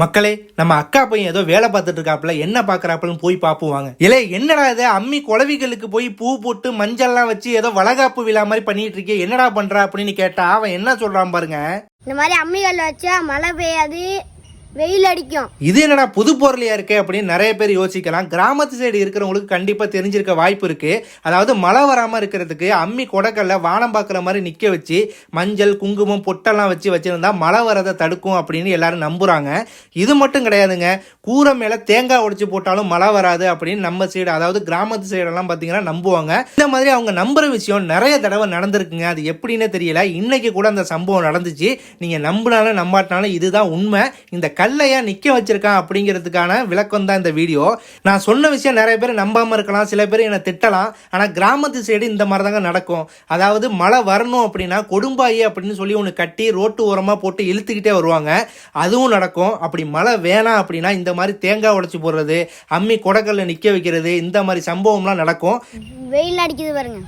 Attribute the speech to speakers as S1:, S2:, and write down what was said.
S1: மக்களே, நம்ம அக்கா பையன் ஏதோ வேலை பார்த்துட்டு இருக்காப்புல, என்ன பாக்குறாப்புலன்னு போய் பாப்புவாங்க. இல்ல என்னடா இது, அம்மி குளவிகளுக்கு போய் பூ போட்டு மஞ்சள்லாம் வச்சு ஏதோ வளகாப்பு விழா மாதிரி பண்ணிட்டு இருக்கே, என்னடா பண்ற அப்படின்னு கேட்டா அவன் என்ன சொல்றான் பாருங்க.
S2: இந்த மாதிரி அம்மிகள் வச்சா மழை பெய்யாது, வெயில் அடிக்கும்.
S1: இது என்னடா புது பொருளையா இருக்கு அப்படின்னு நிறைய பேர் யோசிக்கலாம். கிராமத்து சைடு இருக்கிறவங்களுக்கு கண்டிப்பா தெரிஞ்சிருக்க வாய்ப்பு இருக்கு. அதாவது மழை வராம இருக்கிறதுக்கு அம்மி கொடைக்கல்ல வானம் பார்க்குற மாதிரி நிக்க வச்சு மஞ்சள் குங்குமம் பொட்டெல்லாம் வச்சிருந்தா மழை வரதை தடுக்கும் அப்படின்னு எல்லாரும் நம்புறாங்க. இது மட்டும் கிடையாதுங்க, கூரை மேல தேங்காய் உடைச்சு போட்டாலும் மழை வராது அப்படின்னு நம்ம சைடு, அதாவது கிராமத்து சைடெல்லாம் பார்த்தீங்கன்னா நம்புவாங்க. இந்த மாதிரி அவங்க நம்புற விஷயம் நிறைய தடவை நடந்திருக்குங்க. அது எப்படின்னு தெரியல, இன்னைக்கு கூட அந்த சம்பவம் நடந்துச்சு. நீங்க நம்பினாலும் நம்பாட்டினாலும் இதுதான் உண்மை. இந்த கல்லையா நிக்க வச்சிருக்கான் அப்படிங்கிறதுக்கான விளக்கம் தான் இந்த வீடியோ. நான் சொன்ன விஷயம் நிறைய பேர் நம்பாம இருக்கலாம், சில பேர் என்ன திட்டலாம். ஆனா கிராமத்து சைடு இந்த மாதிரி தாங்க நடக்கும். அதாவது மழை வரணும் அப்படின்னா கொடும்பாயி அப்படின்னு சொல்லி ஒன்று கட்டி ரோட்டு ஓரமா போட்டு இழுத்துக்கிட்டே வருவாங்க, அதுவும் நடக்கும். அப்படி மழை வேணாம் அப்படின்னா இந்த மாதிரி தேங்காய் உடைச்சு போடுறது, அம்மி கொடைக்கல்ல நிக்க வைக்கிறது, இந்த மாதிரி சம்பவம்லாம் நடக்கும்.
S2: வெயில் அடிக்குது பாருங்க.